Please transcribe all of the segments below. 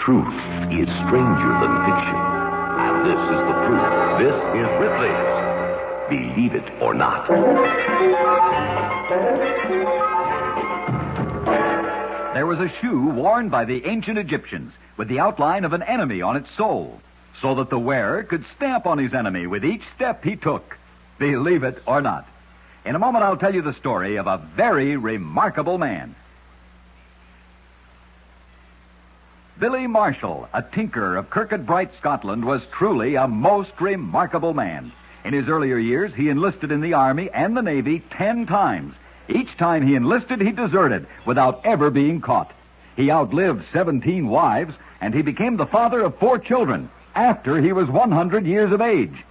Truth is stranger than fiction. And this is the proof. This is Ripleys. Believe it or not. There was a shoe worn by the ancient Egyptians with the outline of an enemy on its sole, so that the wearer could stamp on his enemy with each step he took. Believe it or not. In a moment, I'll tell you the story of a very remarkable man. Billy Marshall, a tinker of Kirkcudbright, Scotland, was truly a most remarkable man. In his earlier years, he enlisted in the Army and the Navy 10 times. Each time he enlisted, he deserted without ever being caught. He outlived 17 wives, and he became the father of 4 children after he was 100 years of age.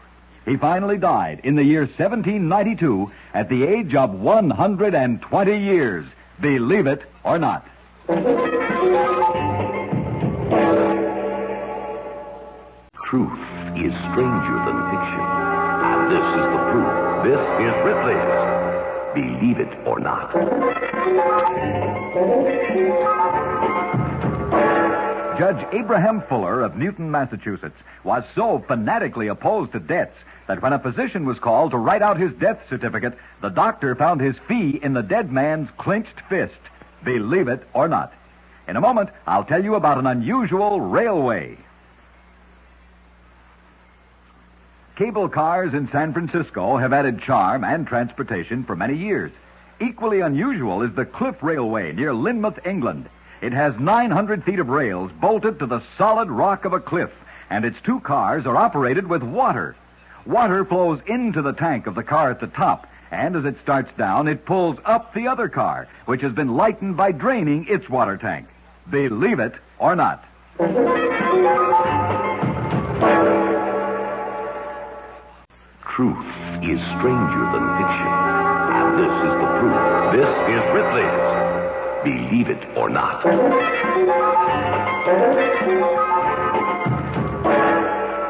He finally died in the year 1792 at the age of 120 years. Believe it or not. Truth is stranger than fiction. And this is the proof. This is Ripleys. Believe it or not. Judge Abraham Fuller of Newton, Massachusetts, was so fanatically opposed to debts that when a physician was called to write out his death certificate, the doctor found his fee in the dead man's clenched fist. Believe it or not. In a moment, I'll tell you about an unusual railway. Cable cars in San Francisco have added charm and transportation for many years. Equally unusual is the Cliff Railway near Lynmouth, England. It has 900 feet of rails bolted to the solid rock of a cliff, and its 2 cars are operated with water. Water flows into the tank of the car at the top, and as it starts down, it pulls up the other car, which has been lightened by draining its water tank. Believe it or not. Truth is stranger than fiction. And this is the proof. This is Ripleys. Believe it or not.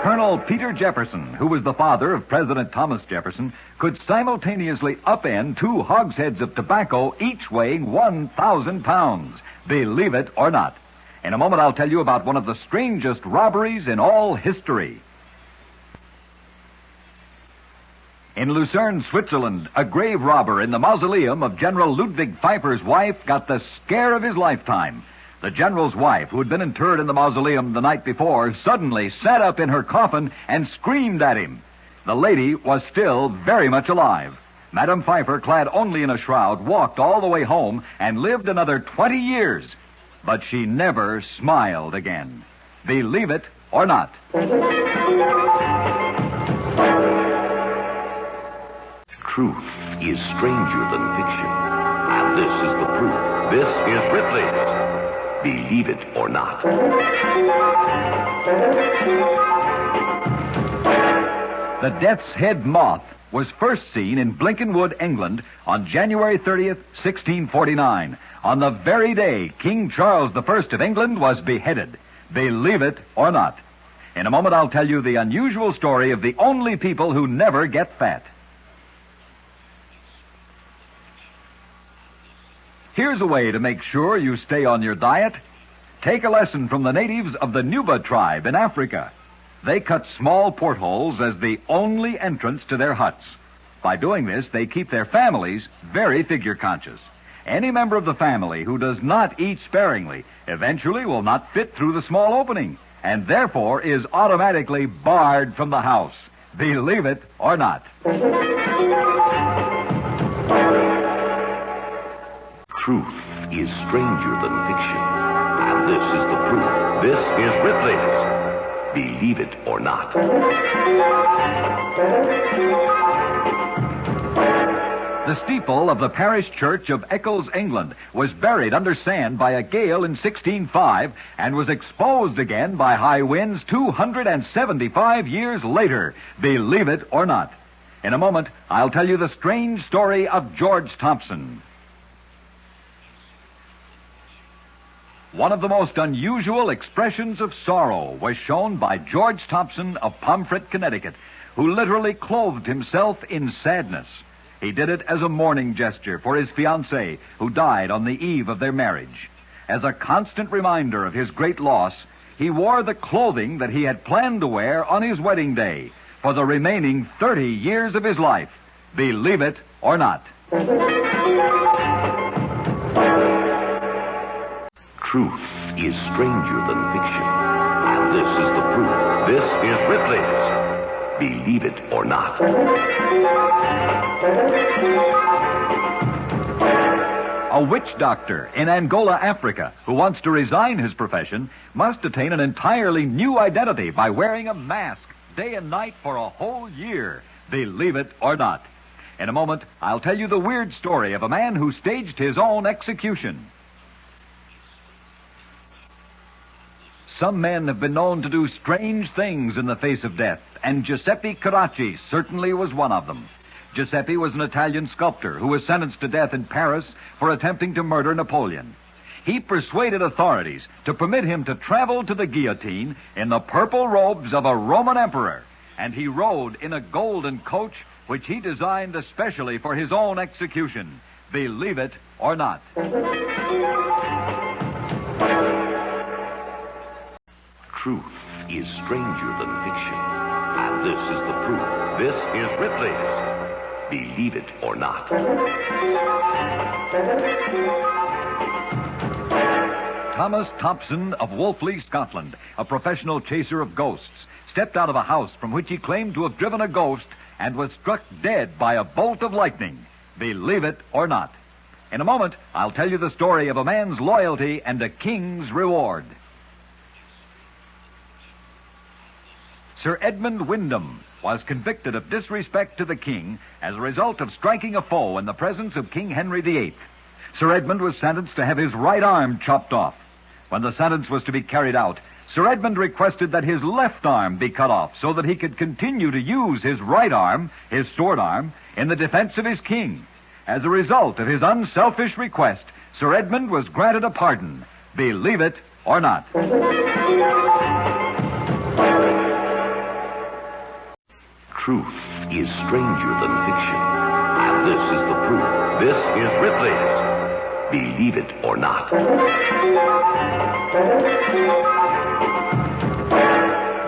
Colonel Peter Jefferson, who was the father of President Thomas Jefferson, could simultaneously upend 2 hogsheads of tobacco, each weighing 1,000 pounds. Believe it or not. In a moment, I'll tell you about one of the strangest robberies in all history. In Lucerne, Switzerland, a grave robber in the mausoleum of General Ludwig Pfeiffer's wife got the scare of his lifetime. The general's wife, who had been interred in the mausoleum the night before, suddenly sat up in her coffin and screamed at him. The lady was still very much alive. Madame Pfeiffer, clad only in a shroud, walked all the way home and lived another 20 years. But she never smiled again. Believe it or not. Truth is stranger than fiction. And this is the proof. This is Ripleys. Believe it or not. The Death's Head Moth was first seen in Blinkenwood, England on January 30th, 1649, on the very day King Charles I of England was beheaded. Believe it or not. In a moment, I'll tell you the unusual story of the only people who never get fat. Here's a way to make sure you stay on your diet. Take a lesson from the natives of the Nuba tribe in Africa. They cut small portholes as the only entrance to their huts. By doing this, they keep their families very figure conscious. Any member of the family who does not eat sparingly eventually will not fit through the small opening, and therefore is automatically barred from the house. Believe it or not. Truth is stranger than fiction. And this is the proof. This is Ripleys. Believe it or not. The steeple of the parish church of Eccles, England, was buried under sand by a gale in 1605 and was exposed again by high winds 275 years later. Believe it or not. In a moment, I'll tell you the strange story of George Thompson. One of the most unusual expressions of sorrow was shown by George Thompson of Pomfret, Connecticut, who literally clothed himself in sadness. He did it as a mourning gesture for his fiancée, who died on the eve of their marriage. As a constant reminder of his great loss, he wore the clothing that he had planned to wear on his wedding day for the remaining 30 years of his life. Believe it or not. Truth is stranger than fiction, and this is the proof. This is Ripleys. Believe it or not. A witch doctor in Angola, Africa, who wants to resign his profession, must attain an entirely new identity by wearing a mask day and night for a whole year. Believe it or not. In a moment, I'll tell you the weird story of a man who staged his own execution. Some men have been known to do strange things in the face of death, and Giuseppe Carracci certainly was one of them. Giuseppe was an Italian sculptor who was sentenced to death in Paris for attempting to murder Napoleon. He persuaded authorities to permit him to travel to the guillotine in the purple robes of a Roman emperor, and he rode in a golden coach which he designed especially for his own execution. Believe it or not. Truth is stranger than fiction, and this is the proof. This is Ripleys. Believe it or not. Thomas Thompson of Wolfley, Scotland, a professional chaser of ghosts, stepped out of a house from which he claimed to have driven a ghost and was struck dead by a bolt of lightning. Believe it or not. In a moment, I'll tell you the story of a man's loyalty and a king's reward. Sir Edmund Wyndham was convicted of disrespect to the king as a result of striking a foe in the presence of King Henry VIII. Sir Edmund was sentenced to have his right arm chopped off. When the sentence was to be carried out, Sir Edmund requested that his left arm be cut off so that he could continue to use his right arm, his sword arm, in the defense of his king. As a result of his unselfish request, Sir Edmund was granted a pardon. Believe it or not. Truth is stranger than fiction, and this is the proof. This is Ripleys. Believe it or not.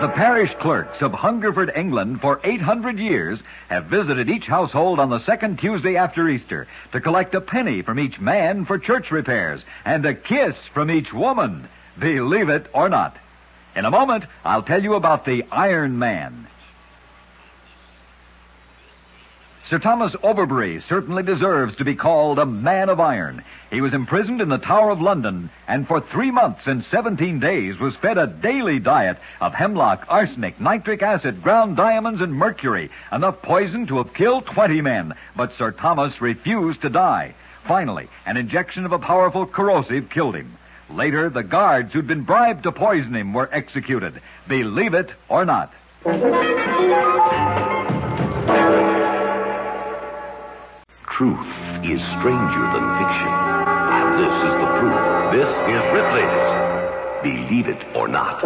The parish clerks of Hungerford, England, for 800 years have visited each household on the second Tuesday after Easter to collect a penny from each man for church repairs and a kiss from each woman. Believe it or not. In a moment, I'll tell you about the Iron Man. Sir Thomas Overbury certainly deserves to be called a man of iron. He was imprisoned in the Tower of London, and for 3 months and 17 days was fed a daily diet of hemlock, arsenic, nitric acid, ground diamonds, and mercury, enough poison to have killed 20 men. But Sir Thomas refused to die. Finally, an injection of a powerful corrosive killed him. Later, the guards who'd been bribed to poison him were executed. Believe it or not. Truth is stranger than fiction, and this is the proof. This is Ripleys. Believe it or not.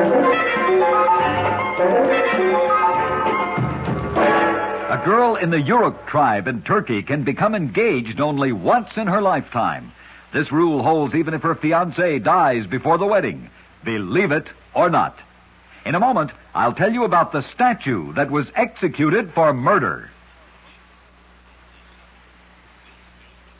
A girl in the Yurok tribe in Turkey can become engaged only once in her lifetime. This rule holds even if her fiancé dies before the wedding. Believe it or not. In a moment, I'll tell you about the statue that was executed for murder.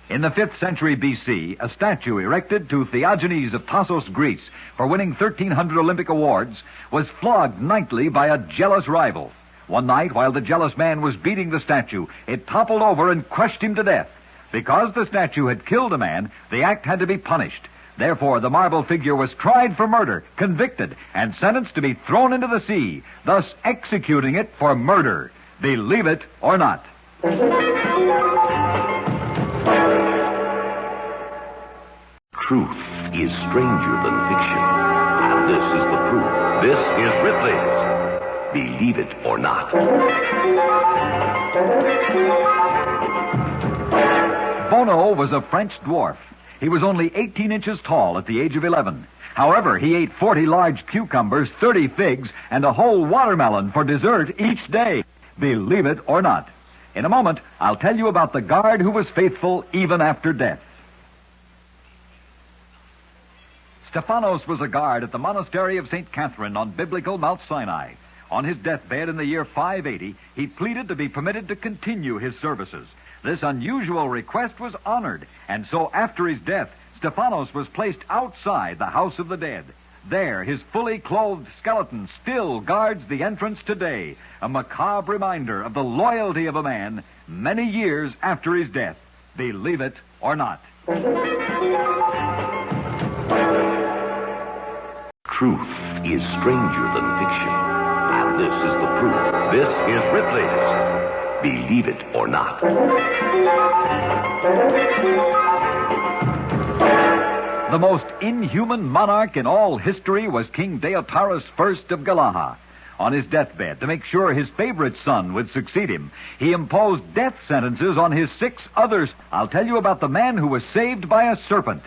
In the 5th century B.C., a statue erected to Theogenes of Tassos, Greece, for winning 1,300 Olympic awards, was flogged nightly by a jealous rival. One night, while the jealous man was beating the statue, it toppled over and crushed him to death. Because the statue had killed a man, the act had to be punished. Therefore, the marble figure was tried for murder, convicted, and sentenced to be thrown into the sea, thus executing it for murder. Believe it or not. Truth is stranger than fiction, and this is the proof. This is Ripleys. Believe it or not. Bono was a French dwarf. He was only 18 inches tall at the age of 11. However, he ate 40 large cucumbers, 30 figs, and a whole watermelon for dessert each day. Believe it or not. In a moment, I'll tell you about the guard who was faithful even after death. Stephanos was a guard at the monastery of St. Catherine on biblical Mount Sinai. On his deathbed in the year 580, he pleaded to be permitted to continue his services. This unusual request was honored, and so after his death, Stephanos was placed outside the house of the dead. There, his fully clothed skeleton still guards the entrance today, a macabre reminder of the loyalty of a man many years after his death. Believe it or not. Truth is stranger than fiction, and this is the proof. This is Ripleys. Believe it or not. The most inhuman monarch in all history was King Deiotarus I of Galaha. On his deathbed, to make sure his favorite son would succeed him, he imposed death sentences on his 6 others. I'll tell you about the man who was saved by a serpent.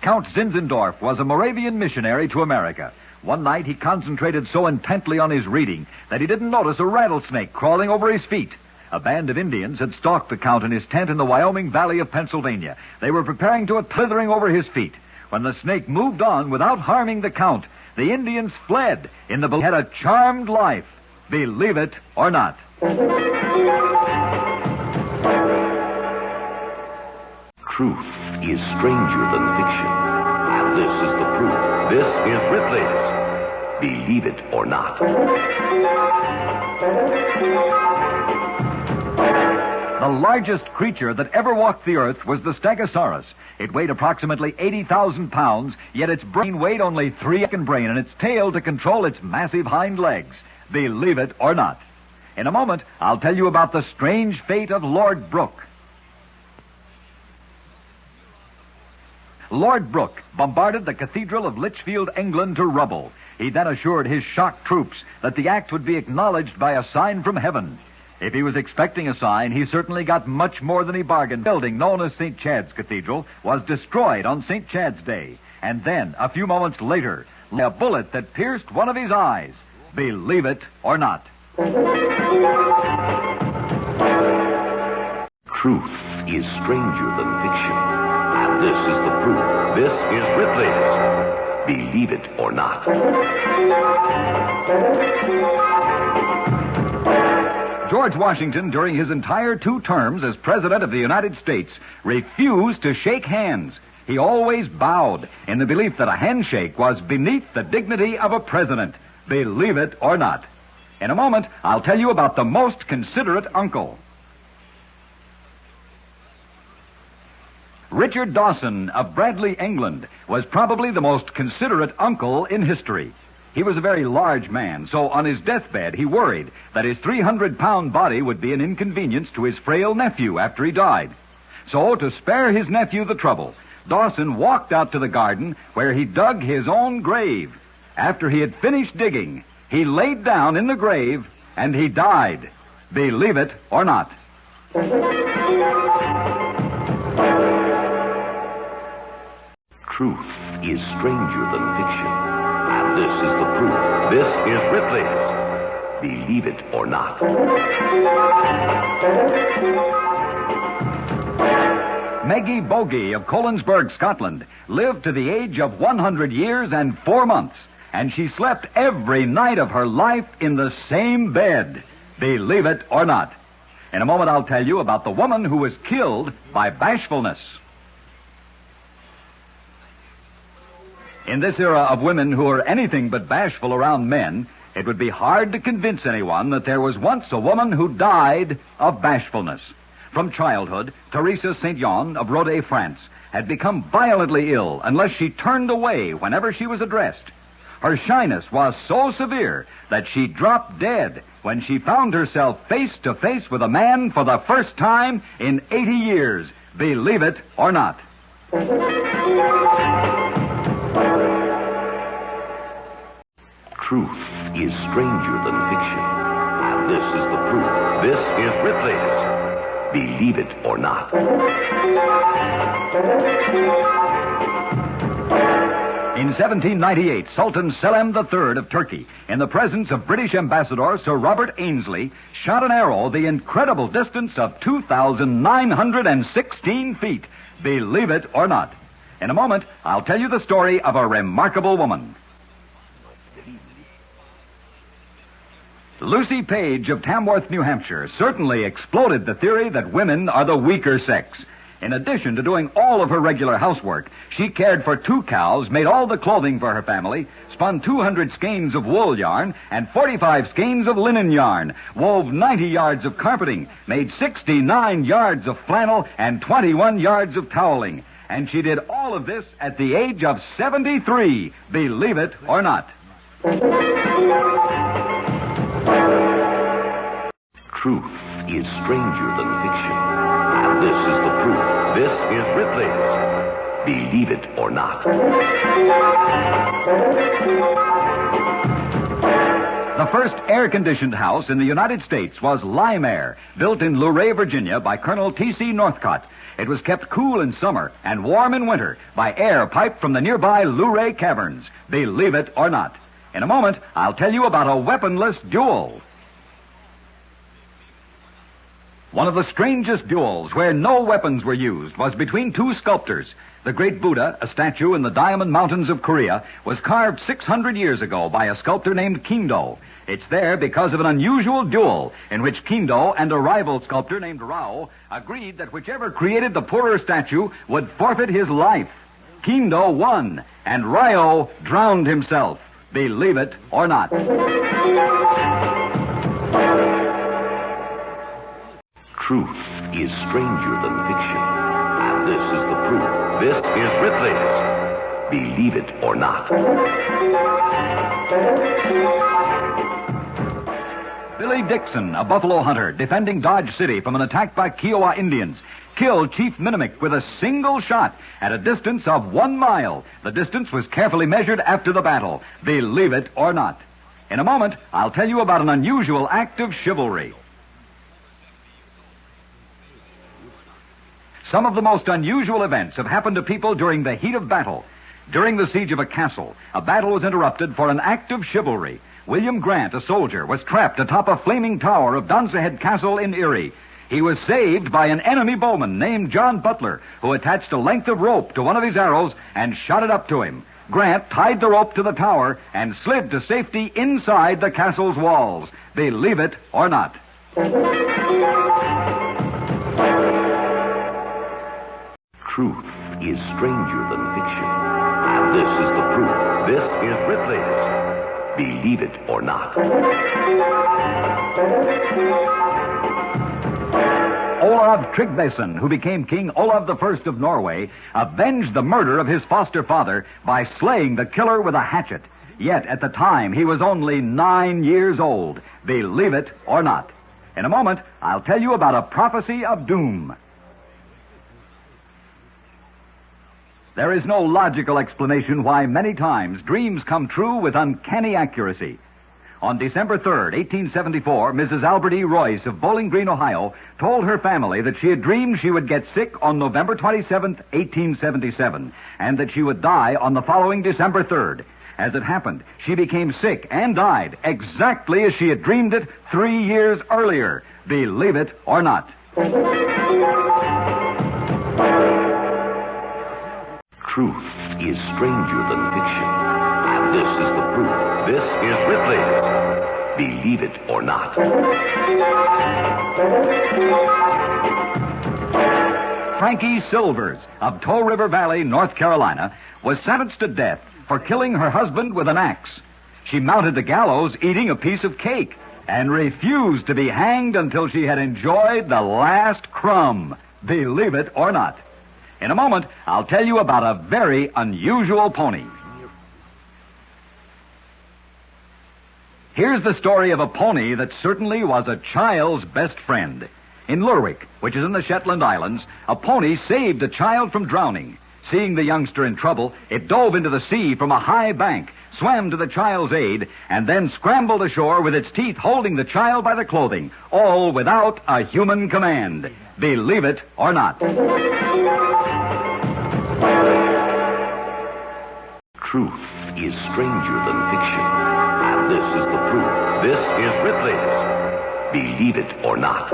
Count Zinzendorf was a Moravian missionary to America. One night he concentrated so intently on his reading that he didn't notice a rattlesnake crawling over his feet. A band of Indians had stalked the Count in his tent in the Wyoming Valley of Pennsylvania. They were preparing to slithering over his feet. When the snake moved on without harming the Count, the Indians fled in the belief he had a charmed life. Believe it or not. Truth is stranger than fiction, and this is the proof. This is Ripleys. Believe it or not. The largest creature that ever walked the earth was the Stegosaurus. It weighed approximately 80,000 pounds, yet its brain weighed only 3 brain and its tail to control its massive hind legs. Believe it or not. In a moment, I'll tell you about the strange fate of Lord Brooke. Lord Brooke bombarded the Cathedral of Lichfield, England, to rubble. He then assured his shocked troops that the act would be acknowledged by a sign from heaven. If he was expecting a sign, he certainly got much more than he bargained. The building known as St. Chad's Cathedral was destroyed on St. Chad's Day. And then, a few moments later, a bullet that pierced one of his eyes. Believe it or not. Truth is stranger than fiction, and this is the proof. This is Ripleys. Believe it or not. George Washington, during his entire 2 terms as President of the United States, refused to shake hands. He always bowed in the belief that a handshake was beneath the dignity of a president. Believe it or not. In a moment, I'll tell you about the most considerate uncle. Richard Dawson of Bradley, England, was probably the most considerate uncle in history. He was a very large man, so on his deathbed he worried that his 300-pound body would be an inconvenience to his frail nephew after he died. So, to spare his nephew the trouble, Dawson walked out to the garden where he dug his own grave. After he had finished digging, he laid down in the grave and he died. Believe it or not. Truth is stranger than fiction, and this is the proof. This is Ripleys. Believe it or not. Maggie Bogey of Collinsburg, Scotland, lived to the age of 100 years and 4 months, and she slept every night of her life in the same bed. Believe it or not. In a moment, I'll tell you about the woman who was killed by bashfulness. In this era of women who are anything but bashful around men, it would be hard to convince anyone that there was once a woman who died of bashfulness. From childhood, Teresa St. John of Rodez, France, had become violently ill unless she turned away whenever she was addressed. Her shyness was so severe that she dropped dead when she found herself face to face with a man for the first time in 80 years. Believe it or not. Truth is stranger than fiction, and this is the proof. This is Ripleys. Believe it or not. In 1798, Sultan Selim III of Turkey, in the presence of British Ambassador Sir Robert Ainslie, shot an arrow the incredible distance of 2,916 feet. Believe it or not. In a moment, I'll tell you the story of a remarkable woman. Lucy Page of Tamworth, New Hampshire, certainly exploded the theory that women are the weaker sex. In addition to doing all of her regular housework, she cared for 2 cows, made all the clothing for her family, spun 200 skeins of wool yarn and 45 skeins of linen yarn, wove 90 yards of carpeting, made 69 yards of flannel and 21 yards of toweling. And she did all of this at the age of 73, believe it or not. Truth is stranger than fiction. And this is the proof. This is Ripleys. Believe it or not. The first air-conditioned house in the United States was Lime Air, built in Luray, Virginia by Colonel T.C. Northcott. It was kept cool in summer and warm in winter by air piped from the nearby Luray Caverns. Believe it or not. In a moment, I'll tell you about a weaponless duel. One of the strangest duels where no weapons were used was between 2 sculptors. The great Buddha, a statue in the Diamond Mountains of Korea, was carved 600 years ago by a sculptor named Kindo. It's there because of an unusual duel in which Kindo and a rival sculptor named Rao agreed that whichever created the poorer statue would forfeit his life. Kindo won, and Rao drowned himself. Believe it or not. Truth is stranger than fiction. And this is the proof. This is Ripleys. Believe it or not. Billy Dixon, a buffalo hunter defending Dodge City from an attack by Kiowa Indians, killed Chief Minimic with a single shot at a distance of 1 mile. The distance was carefully measured after the battle. Believe it or not. In a moment, I'll tell you about an unusual act of chivalry. Some of the most unusual events have happened to people during the heat of battle. During the siege of a castle, a battle was interrupted for an act of chivalry. William Grant, a soldier, was trapped atop a flaming tower of Dunsehead Castle in Erie. He was saved by an enemy bowman named John Butler, who attached a length of rope to one of his arrows and shot it up to him. Grant tied the rope to the tower and slid to safety inside the castle's walls. Believe it or not. Truth is stranger than fiction. And this is the proof. This is Ripleys. Believe it or not. Olaf Tryggvason, who became King Olaf I of Norway, avenged the murder of his foster father by slaying the killer with a hatchet. Yet at the time, he was only 9 years old. Believe it or not. In a moment, I'll tell you about a prophecy of doom. There is no logical explanation why many times dreams come true with uncanny accuracy. On December 3rd, 1874, Mrs. Albert E. Royce of Bowling Green, Ohio, told her family that she had dreamed she would get sick on November 27th, 1877, and that she would die on the following December 3rd. As it happened, she became sick and died exactly as she had dreamed it 3 years earlier. Believe it or not. Truth is stranger than fiction. And this is the proof. This is Ripleys. Believe it or not. Frankie Silvers of Toe River Valley, North Carolina, was sentenced to death for killing her husband with an axe. She mounted the gallows eating a piece of cake and refused to be hanged until she had enjoyed the last crumb. Believe it or not. In a moment, I'll tell you about a very unusual pony. Here's the story of a pony that certainly was a child's best friend. In Lerwick, which is in the Shetland Islands, a pony saved a child from drowning. Seeing the youngster in trouble, it dove into the sea from a high bank, swam to the child's aid, and then scrambled ashore with its teeth holding the child by the clothing, all without a human command. Believe it or not. Truth is stranger than fiction. And this is the proof. This is Ripleys. Believe it or not.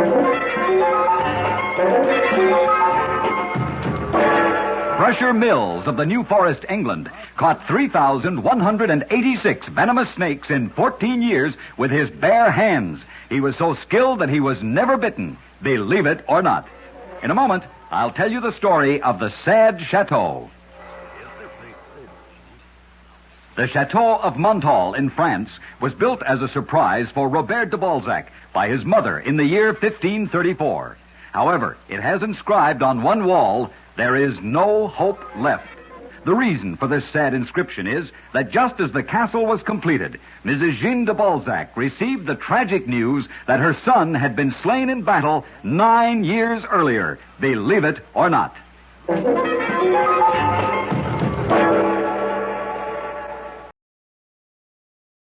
Brusher Mills of the New Forest, England, caught 3,186 venomous snakes in 14 years with his bare hands. He was so skilled that he was never bitten, believe it or not. In a moment, I'll tell you the story of the Sad Chateau. The Chateau of Montal in France was built as a surprise for Robert de Balzac by his mother in the year 1534. However, it has inscribed on one wall, "There is no hope left." The reason for this sad inscription is that just as the castle was completed, Mrs. Jeanne de Balzac received the tragic news that her son had been slain in battle 9 years earlier, believe it or not.